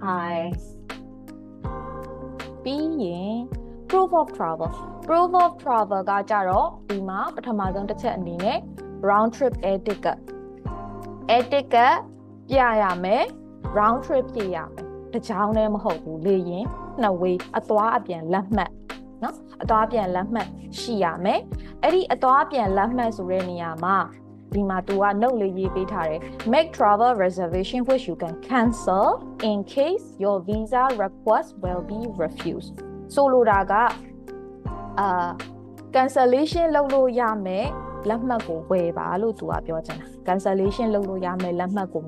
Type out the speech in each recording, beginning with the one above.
Hi ပြီးရင် proof of travel ကကြတော့ဒီမှာပထမဆုံးတစ်ချက်အနေနဲ့ round trip air ticket ပြရမယ် round trip ပြရမယ်တစ်ချောင်းလည်းမဟုတ်ဘူးလေရင်နှစ်ဝေးအသွားအပြန်လက်မှတ်နော်အသွားအပြန်လက်မှတ်ရှိရမယ်အဲ့ဒီအသွားအပြန်လက်မှတ်ဆိုတဲ့နေရာမှာဒီမှာသူက note လေးရေးပေးထားတယ် make travel reservation which you can cancel in case your visa request will be refused ဆိုလိုတာကcancellation လုပ်လို့ရမယ်လက်မှတ်ကိုဝယ်ပါလို့သူကပြောချင်တာ cancellation လုပ်လို့ရမယ်လက်မှတ်ကို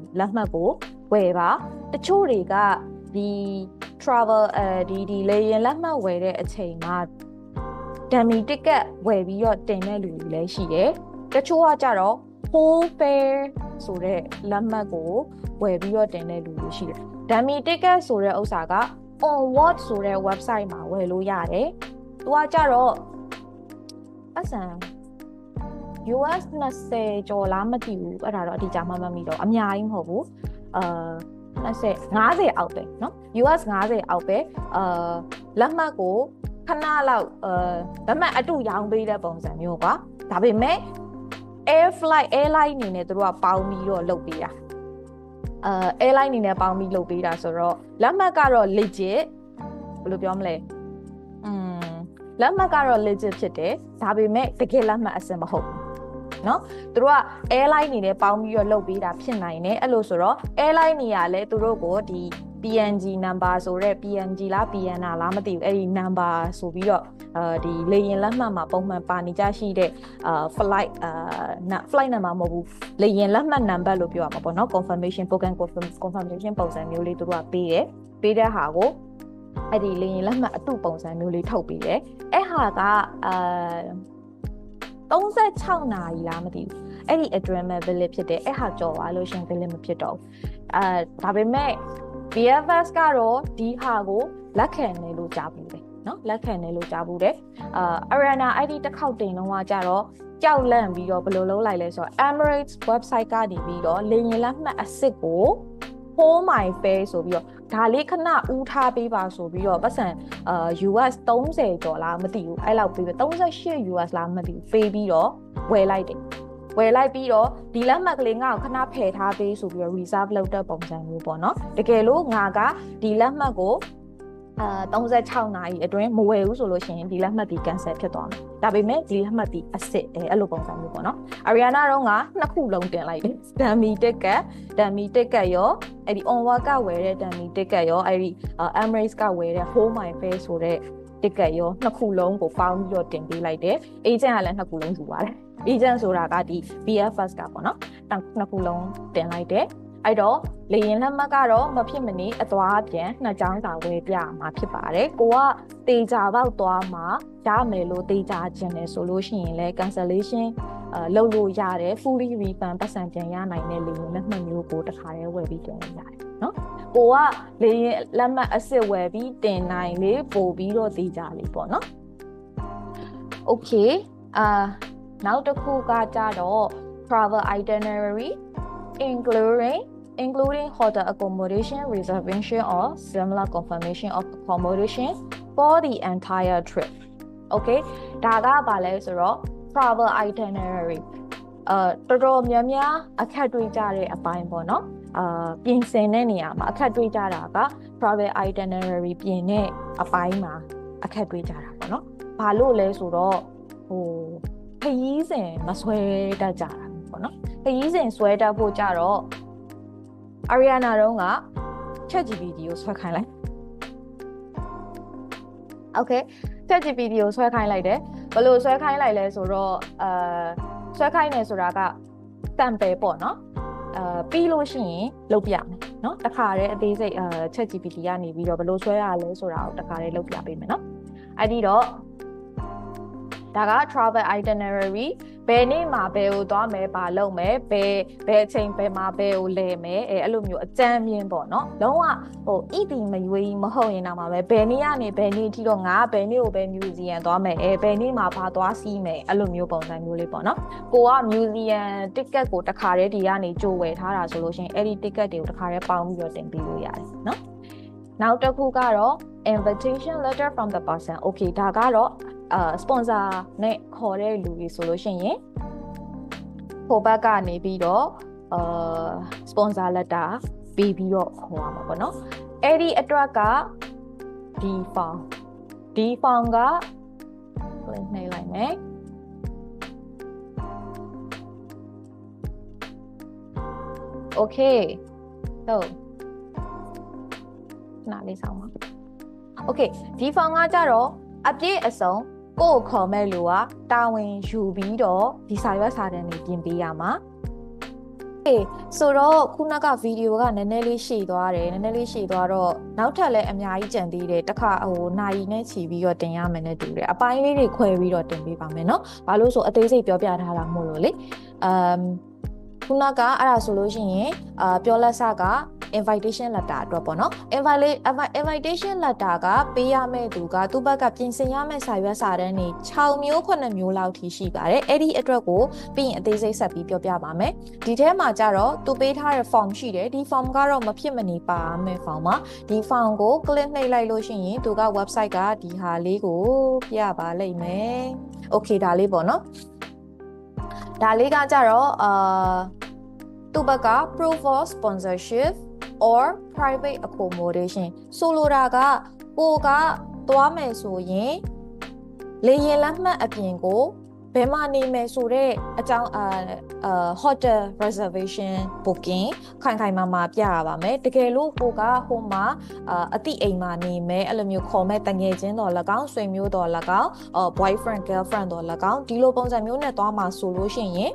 ဝယ်ပါတချို့တွေကဒီ travel ဒီလေယာဉ်လက်မှတ်ဝယ်တဲ့အချိန်မှာ dummy ticket ဝယ်ပြီးတော့တင်တဲ့လူတွေလည်းရှိတယ်တချို့ကကြတော့ whole fare ဆိုတဲ့လက်မှတ်ကိုဝယ်ပြီးတော့တင်တဲ့လူတွေရှိတယ် dummy ticket ဆိုတဲ့ဥစ္စာက onward ဆိုတဲ့ website မှာဝယ်လို့ရတယ်သူကကြတော့ပတ်စံ US 20ကျော်လားမသိဘူးအဲ့ဒါတော့အတိအကျမှမမိတော့အများကြီးမဟုတ်ဘူး50အောက်ပဲเนาะ US 50အောက်ပဲလက်မှတ်ကိုခဏလောက်လက်မှတ်အတူရောင်းပေးတဲ့ပုံစံမျိုးကွာဒါပေမဲ့ airline အနေနဲ့သူတို့ကပေါင်းပြီးတော့လုပ်ပေးတာairline အနေနဲ့ပေါင်းပြီးလုပ်ပေးတာဆိုတော့လက်မှတ်ကတော့ legit ဘယ်လိုပြောမလဲလက်မှတ်ကတော့ legit ဖြစ်တယ်ဒါပေမဲ့တကယ်လက်မှတ်အစစ်မဟုတ်ဘူးเนาะသူတို့က airline အနေနဲ့ပေါင်းပြီးတော့လုပ်ပေးတာဖြစ်နိုင်တယ်အဲ့လိုဆိုတော့ airline နေရာလဲသူတို့ကိုဒီ PNG number ဆိုတဲ့ PNG လား PNR လားမသိဘူးအဲ့ဒီ number ဆိုပြီးတော့ဒီလေယာဉ်လက်မှတ်မှာပုံမှန်ပါနေကြရှိတဲ့flight number မဟုတ်ဘူးလေယာဉ်လက်မှတ် number လို့ပြောရမှာပေါ့เนาะ confirmation program confirmation ပုံစံမျိုးလေးသူတို့ကပေးတဲ့ဟာကိုအဲ့ဒီလေယာဉ်လက်မှတ်အတုပုံစံမျိုးလေးထုတ်ပေးတယ်အဲ့ဟာက36နာရီလားမသိဘူးအဲ့ဒီအတွင်းမဲ့ valid ဖြစ်တယ်အဲ့ဟာကြော်သွားလို့ရှင် valid မဖြစ်တော့ဘူးဒါပေမဲ့ BFS ကတော့ဒီဟာကိုလက်ခံနေလို့ကြားဘူးတယ်เนาะလက်ခံနေလို့ကြားဘူးတယ်Arena ID တစ်ခေါက်တင်တော့ကကြတော့ကြောက်လန့်ပြီးတော့ဘယ်လိုလုပ်လိုက်လဲဆိုတော့ Emirates website ကနေပြီးတော့လေယာဉ်လက်မှတ်အစ်စ်ကို Hold My Fare ဆိုပြီးတော့ဒါလေးခဏဦးထားပေးပါဆိုပြီးတော့ပတ်စံUS 30ကျော်လားမသိဘူးအဲ့လောက်ပေးပဲ38 US လားမသိဘူးပေးပြီးတော့ဝယ်လိုက်ပြီးတော့ဒီလက်မှတ်ကလေးငါ့ကိုခဏဖယ်ထားပေးဆိုပြီးတော့ reserve လုပ်တဲ့ပုံစံမျိုးပေါ့နော်တကယ်လို့ငါကဒီလက်မှတ်ကို36နာရီအတွင်းမဝယ်ဘူးဆိုလို့ရှိရင်ဒီလက်မှတ်ဒီ cancel ဖြစ်သွားမယ်ဒါပေမဲ့ဒီလက်မှတ်ဒီအစစ်အဲ့လိုပုံစံမျိုးပေါ့နော် Ariana တော့ငါနှစ်ခုလုံးတင်လိုက်တယ် dummy ticket ရောအဲ့ဒီ onward ကဝယ်တဲ့ dummy ticket ရောအဲ့ဒီ Emirates ကဝယ်တဲ့ Hold My Fare ဆိုတဲ့ ticket ရောနှစ်ခုလုံးကိုပေါင်းပြီးတော့တင်ပေးလိုက်တယ် agent ကလည်းနှစ်ခုလုံးယူပါတယ် agent ဆိုတာကဒီ BFS ကပေါ့နော်နှစ်ခုလုံးတင်လိုက်တယ်အဲ့တော့လေယာဉ်လက်မှတ်ကတော့မဖြစ်မနေအသွားပြန်နှစ်ကြောင်းစာဝယ်ပြမှာဖြစ်ပါတယ်ကိုကတေချာပေါက်သွားမှာရမယ်လို့တေချာခြင်းတယ်ဆိုလို့ရှိရင်လည်း cancellation လုပ်လို့ရတယ် fully refund ပတ်စံပြန်ရနိုင်တဲ့လေယာဉ်လက်မှတ်မျိုးကိုတစ်ခါတည်းဝယ်ပြီးတင်လို့ရတယ်နော်ကိုကလေယာဉ်လက်မှတ်အစစ်ဝယ်ပြီးတင်နိုင်လေပို့ပြီးတော့တေချာလေးပေါ့နော် okay နောက်တစ်ခုကကြတော့ travel itinerary including hotel accommodation, reservation or similar confirmation of accommodation for the entire trip. Okay, ဒါကဘာလဲဆိုတော့ travel itinerary တော်တော်များများအခက်တွေ့ကြတဲ့အပိုင်းပေါ့နော်ပြင်ဆင်တဲ့နေရာမှာအခက်တွေ့ကြတာက travel itinerary ပြင်တဲ့အပိုင်းမှာအခက်တွေ့ကြတာပေါ့နော်ဘာလို့လဲဆိုတော့ခရီးစဉ်မဆွဲတတ်ကြတာပေါ့နော်ခရီးစဉ်ဆွဲတတ်ဖို့ကြတော့ Ariana တော့က ChatGPT ကိုဆွဲခိုင်းလိုက် Okay ChatGPT ကိုဆွဲခိုင်းလိုက်တယ်ဘယ်လိုဆွဲခိုင်းလိုက်လဲဆိုတော့ဆွဲခိုင်းနေဆိုတာက sample ပေါ့နော်ပြီးလို့ရှိရင်လုပ်ပြမယ်เนาะတခါတည်းအသေးစိတ်ChatGPT ကနေပြီးတော့ဘယ်လိုဆွဲရလဲဆိုတာကိုတခါတည်းလုပ်ပြပေးမယ်เนาะအဲ့ဒီတော့ဒါက travel itinerary ဘယ်နေ့မှာဘယ်ကိုသွားမယ်ဘာလုပ်မယ်ဘယ်အချိန်ဘယ်မှာဘယ်ကိုလဲမယ်အဲ့လိုမျိုးအကြမ်းမြင်ပေါ့နော်လုံးဝဣတိမရွေးမဟုတ်ရင်တော့မှာပဲဘယ်နေ့ကနေဘယ်နေ့ထိတော့ငါဘယ်နေ့ကိုပဲ museum သွားမယ်ဘယ်နေ့မှာဘာသွားစီးမယ်အဲ့လိုမျိုးပုံစံမျိုးလေးပေါ့နော်ကိုက museum ticket ကိုတခါတည်းဒီကနေကြိုဝယ်ထားတာဆိုလို့ရှိရင်အဲ့ဒီ ticket တွေကိုတခါတည်းပေါင်းပြီးတော့တင်ပေးလို့ရတယ်နော် နောက်တစ်ခုကတော့ invitation letter from the person okay ဒါကတော့sponsor နဲ့ခေါ်တဲ့လူတွေဆိုလို့ရှိရင်ဟိုဘက်ကနေပြီးတော့sponsor letter ပေးပြီးတော့ခေါ်ရမှာပေါ့နော်အဲ့ဒီအတွက်ကဒီ form က click နှိပ်လိုက်မယ်okay so နားလေးဆောင်ပါ okay ဒီ form ကကြတော့အပြည့်အစုံကိုယ်ခေါ်မဲ့လူကတာဝန်ယူပြီးတော့ဒီစာရွက်စာတမ်းတွေပြင်ပေးရမှာဆိုတော့ခုနကဗီဒီယိုကနည်းနည်းလေးရှည်သွားတယ်တော့နောက်ထပ်လည်းအများကြီးကြံသေးတယ်တစ်ခါနာရီနဲ့ချီပြီးတော့တင်ရမယ်နဲ့တူတယ်အပိုင်းလေးတွေခွဲပြီးတော့တင်ပေးပါမယ်เนาะဘာလို့ဆိုအသေးစိတ်ပြောပြထားတာမို့လို့လေခုနကအဲ့ဒါဆိုလို့ရှိရင်ပြောလက်စက invitation letter အတွက်ပေါ့နော် invitation letter ကပေးရမယ့်သူကသူ့ဘက်ကပြင်ဆင်ရမယ့်စာရွက်စာတမ်းတွေ6မျိုး9မျိုးလောက်ထိရှိပါတယ်အဲ့ဒီအတွက်ကိုပြီးရင်အသေးစိတ်ဆက်ပြီးပြောပြပါမယ်ဒီထဲမှာကြတော့သူပေးထားတဲ့ form ရှိတယ်ဒီ form ကတော့မဖြစ်မနေပါမယ့် form ပါဒီ form ကို click နှိပ်လိုက်လို့ရှိရင်သူက website ကဒီဟာလေးကိုပြပါလိမ့်မယ် okay ဒါလေးပေါ့နော်ဒါလေးကကြတော့သူ့ဘက်က proof of sponsorship or private accommodation ဆိုလိုတာကကိုကသွားမယ်ဆိုရင်လေယာဉ်လက်မှတ်အပြင်ကိုဘယ်မှာနေမယ်ဆိုတဲ့အကြောင်း hotel reservation booking ခိုင်မာမာပြရပါမယ်တကယ်လို့ကိုကဟိုမှာအတိအိမ်မှာနေမယ်အဲ့လိုမျိုးခေါ်မဲ့တငယ်ချင်းတော်၎င်းဆွေမျိုးတော်၎င်းboyfriend girlfriend တော်၎င်းဒီလိုပုံစံမျိုးနဲ့သွားမှာဆိုလို့ရှိရင်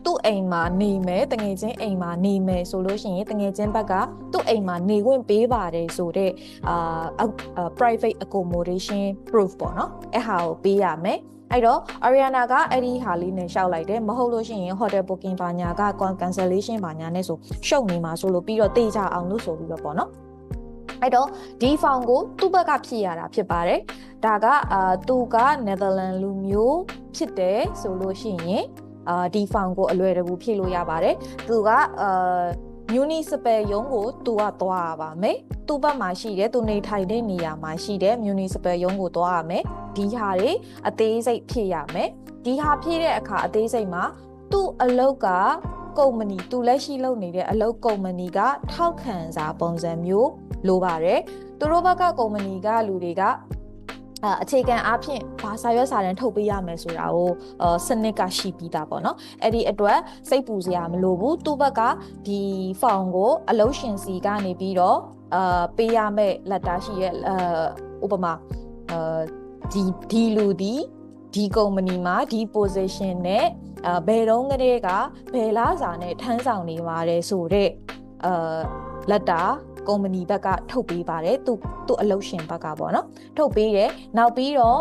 သူ့အိမ်မှာနေမယ်တငယ်ချင်းအိမ်မှာနေမယ်ဆိုလို့ရှိရင်တငယ်ချင်းဘက်ကသူ့အိမ်မှာနေခွင့်ပေးပါတယ်ဆိုတဲ့private accommodation proof ပေါ့နော်အဲ့ဟာကိုပေးရမယ်အဲ့တော့ Ariana ကအဲ့ဒီဟာလေးနဲ့ရှောက်လိုက်တယ်မဟုတ်လို့ရှိရင် hotel booking ဘာညာက cancellation ဘာညာနဲ့ဆိုရှုပ်နေမှာဆိုလို့ပြီးတော့တေးကြအောင်လို့ဆိုပြီးတော့ပေါ့နော်အဲ့တော့ဒီ form ကိုသူ့ဘက်ကဖြည့်ရတာဖြစ်ပါတယ်ဒါကသူက Netherlands လူမျိုးဖြစ်တယ်ဆိုလို့ရှိရင်ဒီ form ကိုအလွယ်တကူဖြည့်လို့ရပါတယ်သူကmunicipal ရုံးကိုသူကသွားရပါမယ်သူ့ဘက်မှာရှိတယ်သူနေထိုင်တဲ့နေရာမှာရှိတဲ့ municipal ရုံးကိုသွားရမယ်ဒီဟာတွေအသေးစိတ်ဖြည့်ရမယ်ဒီဟာဖြည့်တဲ့အခါအသေးစိတ်မှာသူ့အလုပ်ကကုမ္ပဏီသူလက်ရှိလုပ်နေတဲ့အလုပ်ကုမ္ပဏီကထောက်ခံစာပုံစံမျိုးလိုပါတယ်သူတို့ဘက်ကကုမ္ပဏီကလူတွေကအခြေခံအားဖြင့်ဘာစာရွက်စာတမ်းထုတ်ပေးရမယ်ဆိုတာကိုစနစ်ကရှိပြီးသားပေါ့နော်အဲ့ဒီအတွက်စိတ်ပူစရာမလိုဘူးသူ့ဘက်ကဒီ form ကိုအလုပ်ရှင်စီကနေပြီးတော့ပေးရမယ့် letter ရှိရဲ့ဥပမာဒီလူဒီကုမ္ပဏီမှာဒီ position နဲ့ဘယ်တော့ကတည်းကဘယ်လားစာနဲ့ထမ်းဆောင်နေပါတယ်ဆိုတဲ့letterကုမ္ပဏီဘက်ကထုတ်ပေးပါတယ်သူအလုပ်ရှင်ဘက်ကပေါ့နော်ထုတ်ပေးတယ်နောက်ပြီးတော့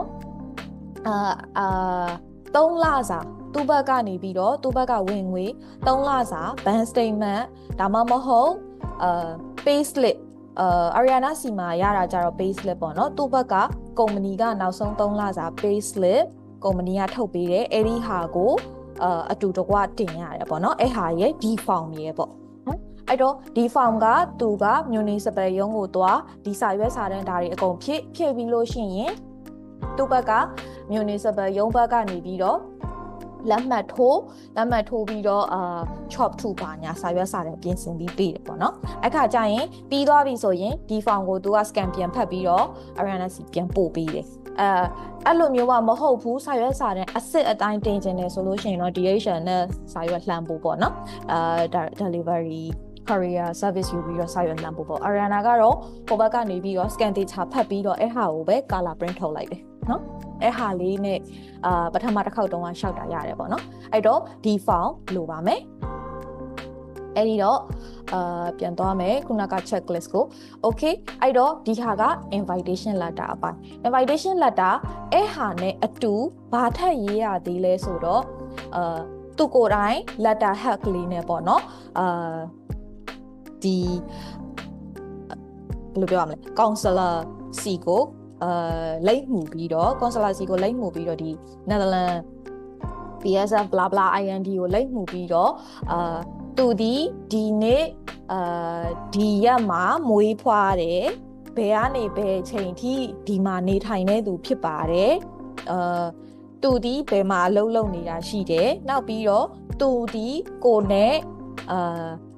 3လစာသူ့ဘက်ကနေပြီးတော့သူ့ဘက်ကဝင်ငွေ3လစာ bank statement ဒါမှမဟုတ်pay slip Ariana စီမှာရတာကြတော့ pay slip ပေါ့နော်သူ့ဘက်ကကုမ္ပဏီကနောက်ဆုံး3လစာ pay slip ကုမ္ပဏီကထုတ်ပေးတယ်အဲ့ဒီဟာကိုအတူတကွတင်ရတယ်ပေါ့နော်အဲ့ဟာရဲ့ဒီ form ရဲ့ပေါ့အဲ့တော့ဒီ form ကသူက municipal ရုံးကိုသွားဒီစာရွက်စာတမ်းဓာတ်တွေအကုန်ဖြည့်ပြီးလို့ရှိရင်သူ့ဘက်က municipal ရုံးဘက်ကနေပြီးတော့လက်မှတ်ထိုးပြီးတော့chop to ပါညာစာရွက်စာတမ်းပြင်ဆင်ပြီးပေးတယ်ပေါ့နော်အခါကျရင်ပြီးသွားပြီဆိုရင်ဒီ form ကိုသူက scan ပြန်ဖတ်ပြီးတော့ Ariana စီပြန်ပို့ပေးတယ်အဲ့လိုမျိုးမဟုတ်ဘူးစာရွက်စာတမ်းအစစ်အတိုင်းတင်ခြင်းတယ်ဆိုလို့ရှိရင်တော့ DHL နဲ့စာရွက်လှမ်းပို့ပေါ့နော်delivery courier service ယူပြီးတော့စာရွက်လှမ်းပို့ပေါ့ Ariana ကတော့ဟိုဘက်ကနေပြီးတော့ scan တေချာဖတ်ပြီးတော့အဲ့ဟာကိုပဲ color print ထုတ်လိုက်တယ်နော်အဲ့ဟာလေးနဲ့ပထမတစ်ခေါက်တုန်းကရှောက်တာရတယ်ပေါ့နော်အဲ့တော့ဒီ form လိုပါမယ်အဲ့ဒီတော့ပြန်သွားမယ်ခုနက checklist ကို okay အဲ့တော့ဒီဟာက invitation letter အပိုင်း invitation letter အဲ့ဟာနဲ့အတူဘာထပ်ရေးရသေးလဲဆိုတော့သူကိုယ်တိုင် letter head ကလေးနဲ့ပေါ့နော်ဒီဘယ်လိုပြောရမလဲ counselor စီကိုလိမ့်မှုပြီးတော့ counselor စီကိုလိမ့်မှုပြီးတော့ဒီ Netherlands BSF blah blah IND ကိုလိမ့်မှုပြီးတော့ သူဒီနေ့ဒီရက်မှာမွေးဖွားတယ်ဘယ်ကနေဘယ်ချိန်ထိဒီမှာနေထိုင်နေသူဖြစ်ပါတယ်သူဒီဘယ်မှာအလုပ်လုပ်နေတာရှိတယ်နောက်ပြီးတော့သူဒီကိုနဲ့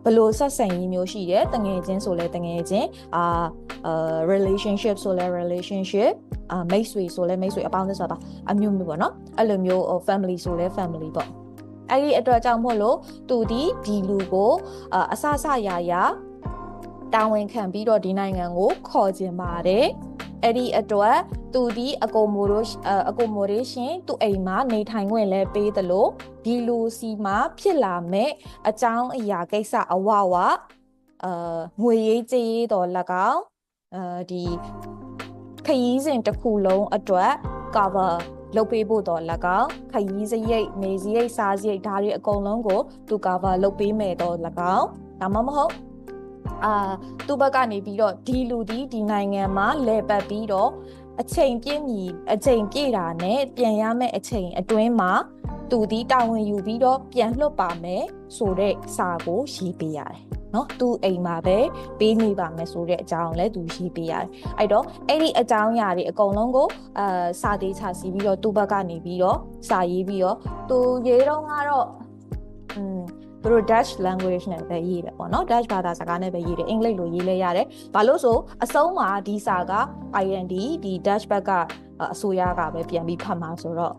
ဘယ်လိုဆက်ဆံရေးမျိုးရှိတယ်တငယ်ချင်းဆိုလဲတငယ်ချင်းrelationship ဆိုလဲ relationship မိတ်ဆွေဆိုလဲမိတ်ဆွေအပေါင်းအသင်းဆိုတာအမျိုးမျိုးပေါ့နော်အဲ့လိုမျိုး family ဆိုလဲ family ပေါ့အဲ့ဒီအတွက်ကြောင့်မို့လို့သူဒီလူကိုအဆရာတာဝန်ခံပြီးတော့ဒီနိုင်ငံကိုခေါ်ကျင်ပါတယ်အဲ့ဒီအတွက်သူaccommodation သူအိမ်မှာနေထိုင်ခွင့်လဲပေးသလိုဒီလူစီမှာဖြစ်လာမဲ့အကြောင်းအရာကိစ္စအဝငွေရေးကြေးရေးတော်၎င်းဒီခရီးစဉ်တစ်ခုလုံးအတွက် cover လုပ်ပေးဖို့တော့၎င်းခရီးစရိတ်နေစရိတ်စားစရိတ်ဒါတွေအကုန်လုံးကိုသူ cover လုပ်ပေးမယ်တော့၎င်းဒါမှမဟုတ်သူ့ဘက်ကနေပြီးတော့ဒီလူဒီနိုင်ငံမှာလဲပတ်ပြီးတော့အချိန်ပြည့်တာနဲ့ပြန်ရမယ့်အချိန်အတွင်းမှာသူဒီတာဝန်ယူပြီးတော့ပြန်လွှတ်ပါမယ်ဆိုတဲ့စာကိုရေးပေးရတယ်နော်သူအိမ်မှာပဲပေးနေပါမယ်ဆိုတဲ့အကြောင်းလည်းသူရေးပေးရတယ်အဲ့တော့အဲ့ဒီအကြောင်းအရာတွေအကုန်လုံးကိုစာသေးချစီပြီးတော့သူ့ဘက်ကနေပြီးတော့စာရေးပြီးတော့သူရေးတော့ကတော့သူတို့ Dutch language နဲ့ပဲရေးတယ်ပေါ့နော် Dutch ဘာသာစကားနဲ့ပဲရေးတယ်အင်္ဂလိပ်လိုရေးလဲရတယ်ဘာလို့ဆိုအဆုံးမှာဒီစာက IND ဒီ Dutch ဘက်ကအစိုးရကပဲပြန်ပြီးဖတ်မှာဆိုတော့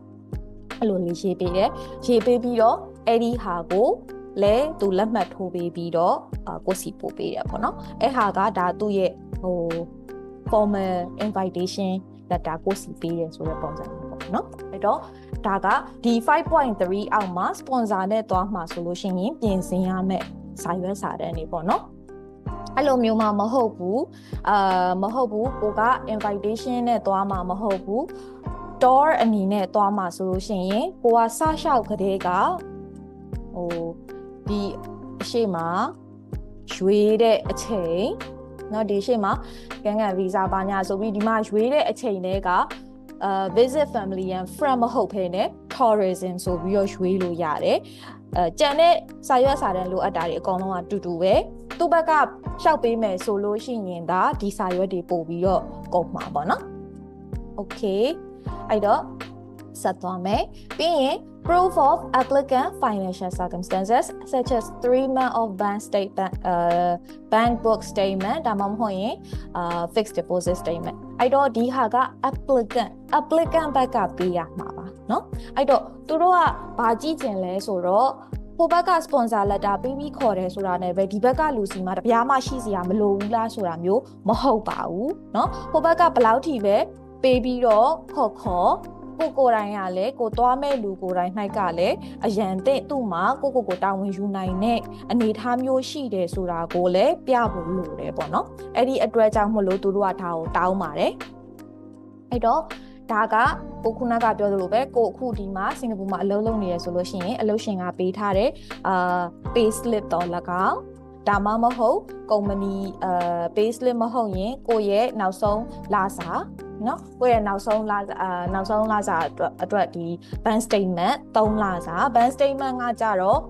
အဲ့လိုလေးရေးပေးတယ်ရေးပေးပြီးတော့အဲ့ဒီဟာကိုလဲသူလက်မှတ်ထိုးပေးပြီးတော့ကိုစီပို့ပေးတယ်ပေါ့နော်အဲ့ဟာကဒါသူ့ရဲ့formal invitation letter ကိုစီပေးတယ်ဆိုတဲ့ပုံစံမျိုးပေါ့နော်အဲ့တော့ဒါကဒီ 5.3 အောက်မှာ sponsor နဲ့သွားမှာဆိုလို့ရှိရင်ပြင်ဆင်ရမယ့်စာရွက်စာတမ်းတွေပေါ့နော်အဲ့လိုမျိုးမှမဟုတ်ဘူးကိုက invitation နဲ့သွားမှာမဟုတ်ဘူး tour အနေနဲ့သွားမှာဆိုလို့ရှိရင်ကိုကစလျှောက်ကလေးကဒီအရှိမရွေးတဲ့အချိန်เนาะဒီအရှိမကန်ဗီဇာပါညာဆိုပြီးဒီမှာရွေးတဲ့အချိန်တွေကvisit family and friend မဟုတ်ဘဲနဲ့ tourism ဆိုပြီးတော့ရွေးလို့ရတယ်ကြံတဲ့စာရွက်စာတမ်းလိုအပ်တာတွေအကုန်လုံးကတူတူပဲသူ့ဘက်ကရှောက်ပေးမယ်ဆိုလို့ရှိရင်ဒါဒီစာရွက်တွေပို့ပြီးတော့ကုန်မှာပေါ့နော် okay အဲ့တော့ဆက်သွားမယ်ပြီးရင် proof of applicant financial circumstances such as 3 months of bank statement bank book statement ဒါမှမဟုတ်ရင်fixed deposit statement အဲ့တော့ဒီဟာက applicant ဘက်ကပေးရမှာပါเนาะအဲ့တော့သူတို့ကဘာကြည့်ကျင်လဲဆိုတော့ဟိုဘက်က sponsor letter ပေးပြီးခေါ်တယ်ဆိုတာနဲ့ပဲဒီဘက်ကလူစီမှာတပြားမှရှိစရာမလိုဘူးလားဆိုတာမျိုးမဟုတ်ပါဘူးเนาะဟိုဘက်ကဘယ်လောက်ထိပဲပေးပြီးတော့ခေါ်ကိုတိုင်းကလည်းကိုသွားမဲ့လူကိုတိုင်း၌ကလည်းအရန်တဲ့သူ့မှာကိုတာဝန်ယူနိုင်တဲ့အနေအထားမျိုးရှိတယ်ဆိုတာကိုလည်းပြဖို့လိုတယ်ပေါ့နော်အဲ့ဒီအတွက်ကြောင့်မလို့သူတို့ကဒါကိုတောင်းပါတယ်အဲ့တော့ဒါကကိုခုနကပြောသလိုပဲကိုအခုဒီမှာစင်ကာပူမှာအလုပ်လုပ်နေရဆိုလို့ရှိရင်အလုပ်ရှင်ကပေးထားတဲ့pay slip တော့၎င်းဒါမှမဟုတ်ကုမ္ပဏီpay slip မဟုတ်ရင်ကိုရဲ့နောက်ဆုံးလစာနော်ကိုရဲ့နောက်ဆုံးလစာအတွက်ဒီ bank statement 3လစာ bank statement ကကြတော့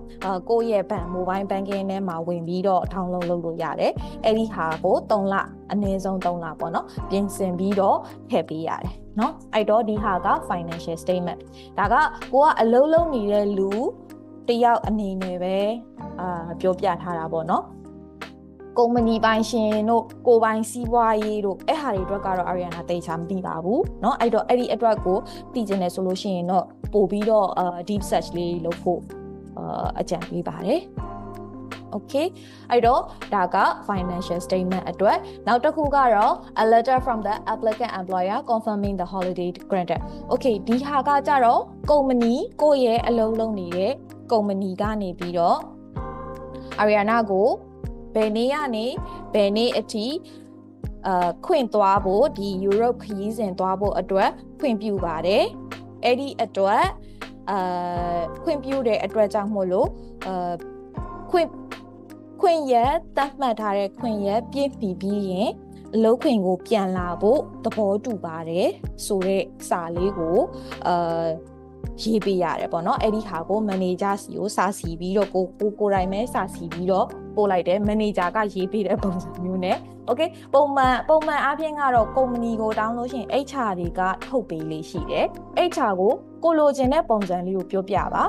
ကိုရဲ့ mobile banking ထဲမှာဝင်ပြီးတော့ download လုပ်လို့ရတယ်အဲ့ဒီဟာကို3လအနည်းဆုံး3လပေါ့နော်ပြင်ဆင်ပြီးတော့ထည့်ပေးရတယ်နော်အဲ့တော့ဒီဟာက financial statement ဒါကကိုကအလုပ်လုပ်နေတဲ့လူတယောက်အနေနဲ့ပဲပြောပြထားတာပေါ့နော်ကုမ္ပဏီပိုင်ရှင်တို့ကိုပိုင်စီးပွားရေးတို့အဲ့ဟာတွေအတွက်ကတော့ Ariana တိတ်ချာမသိပါဘူးเนาะအဲ့တော့အဲ့ဒီအတွက်ကိုသိကျင်တယ်ဆိုလို့ရှိရင်တော့ပို့ပြီးတော့ deep search လေးလုပ်ဖို့အကြံပေးပါတယ် okay အဲ့တော့ဒါက financial statement အတွက်နောက်တစ်ခုကတော့ a letter from the applicant employer confirming the holiday granted okay ဒီဟာကကြတော့ကုမ္ပဏီကိုယ့်ရဲ့အလုပ်လုပ်နေတဲ့ကုမ္ပဏီကနေပြီးတော့ Ariana ကိုဘယ်နေ့ကနေဘယ်နေ့အထိခွင့်သွားဖို့ဒီ Europe ခရီးစဉ်သွားဖို့အတွက်ခွင့်ပြုပါတယ်အဲ့ဒီအတွက်ခွင့်ပြုတဲ့အတွက်ကြောင့်မို့လို့ခွင့်ရသတ်မှတ်ထားတဲ့ခွင့်ရပြည့်ပြီးရင်အလုပ်ခွင်ကိုပြန်လာဖို့သဘောတူပါတယ်ဆိုတဲ့စာလေးကို ရေးပေးရတယ်ပေါ့နော်အဲ့ဒီဟာကို manager စီကိုစာစီပြီးတော့ကိုယ်တိုင်ပဲစာစီပြီးတော့ပို့လိုက်တယ် manager ကရေးပေးတဲ့ပုံစံမျိုးနဲ့ okay ပုံမှန်အားဖြင့်ကတော့ company ကိုတောင်းလို့ရှိရင် HR တွေကထုတ်ပေးလေးရှိတယ် HR ကိုလိုချင်တဲ့ပုံစံလေးကိုပြောပြပါ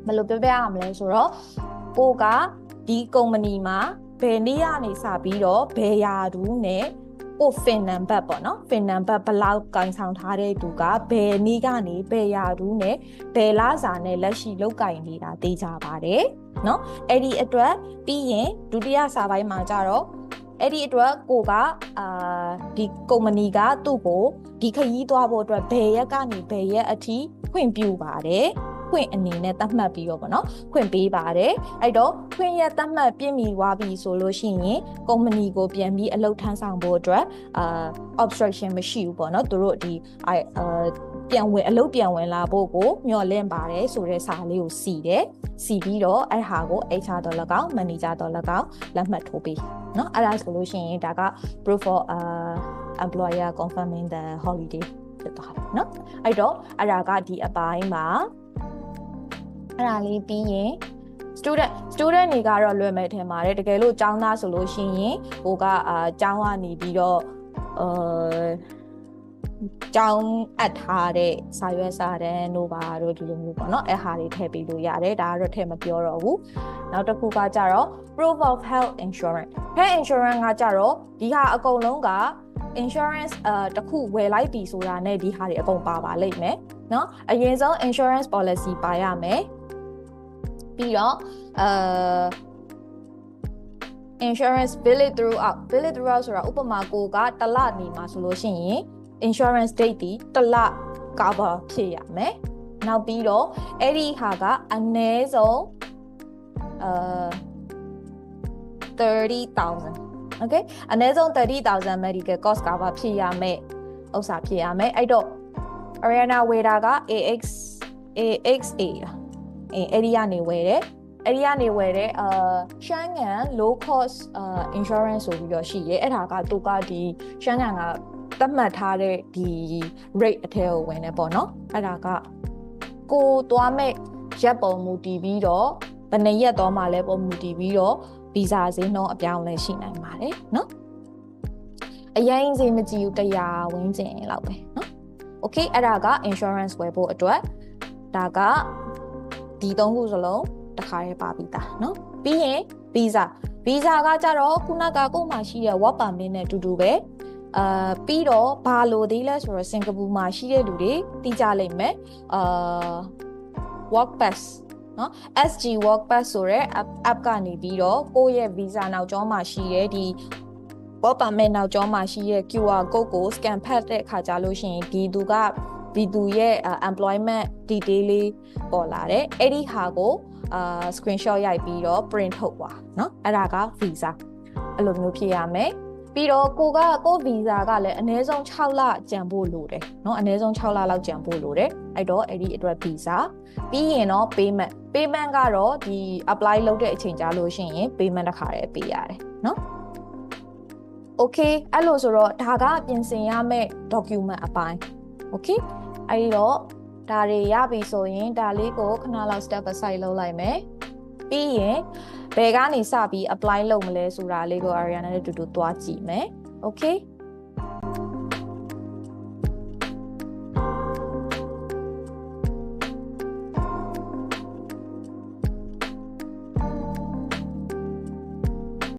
ဘယ်လိုပြောပြရမလဲဆိုတော့ကိုကဒီ company မှာဘယ်နေ့ကနေစပြီးတော့ဘယ်ရာထူးနဲ့ကို fin number ပေါ့နော် fin number ဘလောက်ကင်ဆောင်ထားတဲ့သူကဘယ်နေ့ကနေဘယ်ရာထူးနဲ့ဘယ်လစာနဲ့လက်ရှိလောက်ကင်နေတာသိကြပါတယ်เนาะအဲ့ဒီအတွက်ပြီးရင်ဒုတိယစာပိုင်းမှာကြတော့အဲ့ဒီအတွက်ကိုကဒီ company ကသူ့ကိုဒီခရီးသွားဖို့အတွက်ဘယ်ရက်ကနေဘယ်ရက်အထိခွင့်ပြုပါတယ်ခွင့်အနေနဲ့သတ်မှတ်ပြီးတော့ပေါ့နော်ခွင့်ပေးပါတယ်အဲ့တော့ခွင့်ရသတ်မှတ်ပြည့်မီသွားပြီဆိုလို့ရှိရင် company ကိုပြန်ပြီးအလုပ်ထမ်းဆောင်ဖို့အတွက်obstruction မရှိဘူးပေါ့နော်သူတို့ဒီအလုပ်ပြန်ဝင်လာဖို့ကိုမျှော်လင့်ပါတယ်ဆိုတဲ့စာလေးကိုစီပြီးတော့အဲ့ဟာကို HR တော်၎င်း manager တော်၎င်းလက်မှတ်ထိုးပေးเนาะအဲ့ဒါဆိုလို့ရှိရင်ဒါက proof for employer confirming the holiday ဖြစ်သွားတယ်เนาะအဲ့တော့အဲ့ဒါကဒီအပိုင်းမှာအဲ့ဒါလေးပြီးရင် student တွေကတော့လွယ်မယ်ထင်ပါတယ်တကယ်လို့ကျောင်းသားဆိုလို့ရှိရင်ဟိုကကျောင်းကနေပြီးတော့ကျောင်းအပ်ထားတဲ့စာရွက်စာတမ်းတို့ပါတို့ဒီလိုမျိုးပေါ့နော်အဲ့ဟာတွေထည့်ပေးလို့ရတယ်ဒါကတော့ထည့်မပြောတော့ဘူးနောက်တစ်ခုကကြတော့ proof of health insurance health insurance ကကြတော့ဒီဟာအကုန်လုံးက insurance တစ်ခုဝယ်လိုက်ပြီဆိုတာနဲ့ဒီဟာတွေအကုန်ပါလိမ့်မယ်เนาะအရင်ဆုံး insurance policy ပါရမယ်ပြီးတော့insurance valid throughout ဆိုတာဥပမာကိုကတစ်လနေမှာဆိုလို့ရှိရင် insurance date ဒီတစ်လ cover ဖြစ်ရမယ်နောက်ပြီးတော့အဲ့ဒီဟာကအနည်းဆုံး30,000 okay အနည်းဆုံး30,000 medical cost cover ဖြစ်ရမယ်ဥစ္စာဖြစ်ရမယ်အဲ့တော့ Ariana ဝယ်တာက AXA အဲ့ဒီကနေဝယ်တယ်ရှမ်းငံ low cost insurance ဆိုပြီးတော့ရှိရဲအဲ့ဒါကသူကဒီရှမ်းငံကသတ်မှတ်ထားတဲ့ဒီ rate အထက်ကိုဝင်နေပေါ့နော်အဲ့ဒါကကိုသွားမဲ့ရက်ပုံမူတည်ပြီးတော့ဘယ်နှစ်ရက်တော့မှလဲပုံမူတည်ပြီးတော့ဗီဇာဈေးနှုန်းအပြောင်းလဲရှိနိုင်ပါတယ်နော်အရင်ဈေးမကြည့်ဘူး100ဝန်းကျင်လောက်ပဲနော် okay အဲ့ဒါက insurance ဝယ်ဖို့အတွက်ဒါကဒီ3ခုစလုံးတစ်ခါရေးပါပြီးသားเนาะပြီးရင် visa ကကြတော့ခုနကကို့မှာရှိတဲ့ work permit နဲ့အတူတူပဲပြီးတော့ဘာလို့သေးလဲဆိုတော့စင်ကာပူမှာရှိတဲ့လူတွေသိကြလိမ့်မယ်work pass เนาะ SG work pass ဆိုတဲ့ app ကနေပြီးတော့ကိုယ့်ရဲ့ visa နောက်ကျောမှာရှိတဲ့ဒီ work permit နောက်ကျောမှာရှိတဲ့ QR code ကို scan ဖတ်တဲ့အခါကြလို့ရှိရင်ဒီသူရဲ့ employment detail လေးပေါ်လာတယ်အဲ့ဒီဟာကိုscreenshot ရိုက်ပြီးတော့ print ထုတ်ပါเนาะအဲ့ဒါက visa အဲ့လိုမျိုးဖြစ်ရမယ်ပြီးတော့ကို visa ကလည်းအနည်းဆုံး6လကြံဖို့လိုတယ်เนาะအနည်းဆုံး6လလောက်ကြံဖို့လိုတယ်အဲ့တော့အဲ့ဒီအတွက် visa ပြီးရင်တော့ payment ကတော့ဒီ apply လုပ်တဲ့အချိန်ကြာလို့ရှိရင် payment တစ်ခါတည်းပေးရတယ်เนาะ okay အဲ့လိုဆိုတော့ဒါကပြင်ဆင်ရမယ့် document အပိုင်း okay အဲ့ဒီတော့ဒါတွေရပြီဆိုရင်ဒါလေးကိုခဏလောက် step aside လုပ်လိုက်မယ်ပြီးရင်ဘယ်ကနေစပြီး apply လုပ်မလဲဆိုတာလေးကို Ariana နဲ့တူတူသွားကြည့်မယ် okay